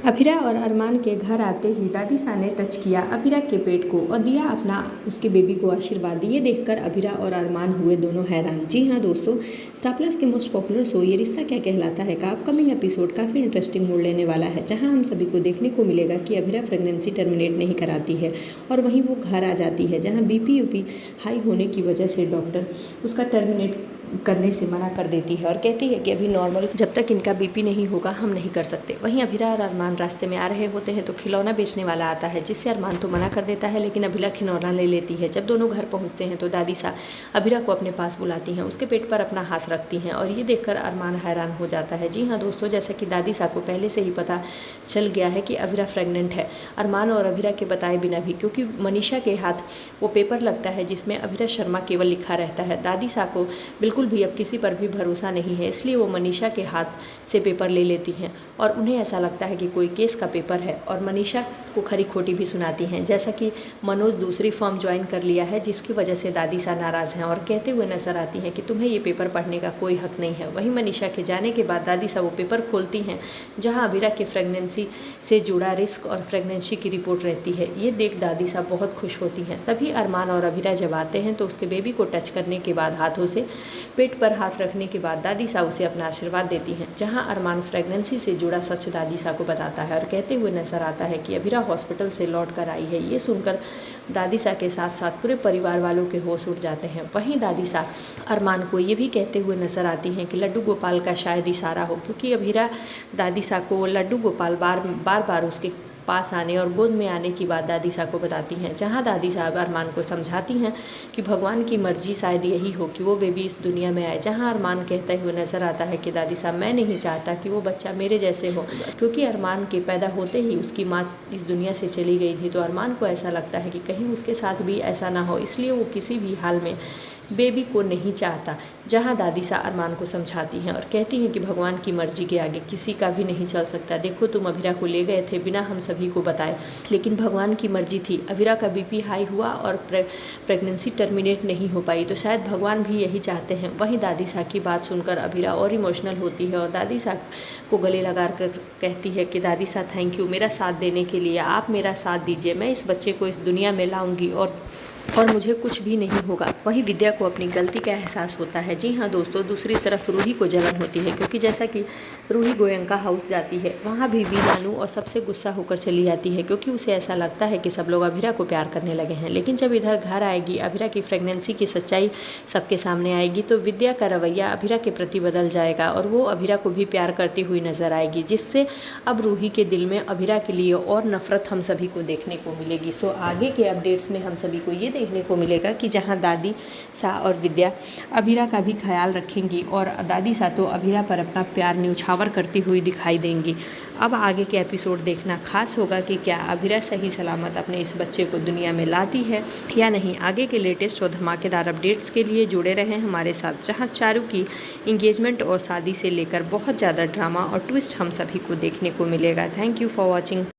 अभिरा और अरमान के घर आते ही दादीसा ने टच किया अभिरा के पेट को और दिया अपना उसके बेबी को आशीर्वाद। ये देखकर अभिरा और अरमान हुए दोनों हैरान। जी हाँ दोस्तों, स्टार प्लस के मोस्ट पॉपुलर शो ये रिश्ता क्या कहलाता है का अपकमिंग एपिसोड काफ़ी इंटरेस्टिंग मोड़ लेने वाला है, जहाँ हम सभी को देखने को मिलेगा कि अभिरा प्रेगनेंसी टर्मिनेट नहीं कराती है और वहीं वो घर आ जाती है, जहाँ बीपी हाई होने की वजह से डॉक्टर उसका टर्मिनेट करने से मना कर देती है और कहती है कि अभी नॉर्मल, जब तक इनका बीपी नहीं होगा हम नहीं कर सकते। वहीं अभिरा और अरमान रास्ते में आ रहे होते हैं तो खिलौना बेचने वाला आता है, जिससे अरमान तो मना कर देता है, लेकिन अभिरा खिलौना ले लेती है। जब दोनों घर पहुंचते हैं तो दादीसा अभिरा को अपने पास बुलाती हैं, उसके पेट पर अपना हाथ रखती हैं और ये देखकर अरमान हैरान हो जाता है। जी हाँ दोस्तों, जैसा कि दादीसा को पहले से ही पता चल गया है कि अभिरा प्रेग्नेंट है, अरमान और अभिरा के बताए बिना भी, क्योंकि मनीषा के हाथ वो पेपर लगता है जिसमें अभिरा शर्मा केवल लिखा रहता है। दादीसा को बिल्कुल भी अब किसी पर भी भरोसा नहीं है, इसलिए वो मनीषा के हाथ से पेपर ले लेती हैं और उन्हें ऐसा लगता है कि कोई केस का पेपर है और मनीषा को खरी खोटी भी सुनाती हैं, जैसा कि मनोज दूसरी फर्म ज्वाइन कर लिया है, जिसकी वजह से दादीसा नाराज़ हैं और कहते हुए नजर आती हैं कि तुम्हें ये पेपर पढ़ने का कोई हक नहीं है। वहीं मनीषा के जाने के बाद दादीसा वो पेपर खोलती हैं जहाँ अभिरा के प्रेगनेंसी से जुड़ा रिस्क और प्रेगनेंसी की रिपोर्ट रहती है। ये देख दादीसा बहुत खुश होती हैं। तभी अरमान और अभिरा जब आते हैं तो उसके बेबी को टच करने के बाद हाथों से पेट पर हाथ रखने के बाद दादीसा उसे अपना आशीर्वाद देती हैं, जहां अरमान प्रेगनेंसी से जुड़ा सच दादीसा को बताता है और कहते हुए नजर आता है कि अभिरा हॉस्पिटल से लौट कर आई है। ये सुनकर दादीसा के साथ साथ पूरे परिवार वालों के होश उड़ जाते हैं। वहीं दादीसा अरमान को ये भी कहते हुए नजर आती हैं कि लड्डू गोपाल का शायद इशारा हो, क्योंकि अभिरा दादीसा को लड्डू गोपाल बार बार उसके पास आने और गोद में आने की बात दादीसा को बताती हैं, जहां दादीसा अरमान को समझाती हैं कि भगवान की मर्जी शायद यही हो कि वो बेबी इस दुनिया में आए। जहां अरमान कहते हुए नजर आता है कि दादीसा मैं नहीं चाहता कि वो बच्चा मेरे जैसे हो, क्योंकि अरमान के पैदा होते ही उसकी माँ इस दुनिया से चली गई थी, तो अरमान को ऐसा लगता है कि कहीं उसके साथ भी ऐसा ना हो, इसलिए वो किसी भी हाल में बेबी को नहीं चाहता। जहां दादीसा अरमान को समझाती हैं और कहती हैं कि भगवान की मर्जी के आगे किसी का भी नहीं चल सकता। देखो तुम अभिरा को ले गए थे बिना हम सभी को बताए, लेकिन भगवान की मर्जी थी, अभिरा का बीपी हाई हुआ और प्रेगनेंसी टर्मिनेट नहीं हो पाई, तो शायद भगवान भी यही चाहते हैं। वहीं दादीसा की बात सुनकर अभिरा और इमोशनल होती है और दादीसा को गले लगा कर कहती है कि दादीसा थैंक यू मेरा साथ देने के लिए, आप मेरा साथ दीजिए, मैं इस बच्चे को इस दुनिया में लाऊंगी और मुझे कुछ भी नहीं होगा। वहीं विद्या को अपनी गलती का एहसास होता है। जी हाँ दोस्तों, दूसरी तरफ रूही को जलन होती है, क्योंकि जैसा कि रूही गोयंका हाउस जाती है वहाँ भी जानू और सबसे गुस्सा होकर चली जाती है, क्योंकि उसे ऐसा लगता है कि सब लोग अभिरा को प्यार करने लगे हैं। लेकिन जब इधर घर आएगी, अभिरा की प्रेगनेंसी की सच्चाई सबके सामने आएगी, तो विद्या का रवैया अभिरा के प्रति बदल जाएगा और वो अभिरा को भी प्यार करती हुई नजर आएगी, जिससे अब रूही के दिल में अभिरा के लिए और नफरत हम सभी को देखने को मिलेगी। सो आगे के अपडेट्स में हम सभी को ये देखने को मिलेगा कि जहां दादीसा और विद्या अभिरा का भी ख्याल रखेंगी और दादीसा तो अभिरा पर अपना प्यार न्यौछावर करती हुई दिखाई देंगी। अब आगे के एपिसोड देखना खास होगा कि क्या अभिरा सही सलामत अपने इस बच्चे को दुनिया में लाती है या नहीं। आगे के लेटेस्ट और धमाकेदार अपडेट्स के लिए जुड़े रहें हमारे साथ, जहां चारू की इंगेजमेंट और शादी से लेकर बहुत ज़्यादा ड्रामा और ट्विस्ट हम सभी को देखने को मिलेगा। Thank you for watching.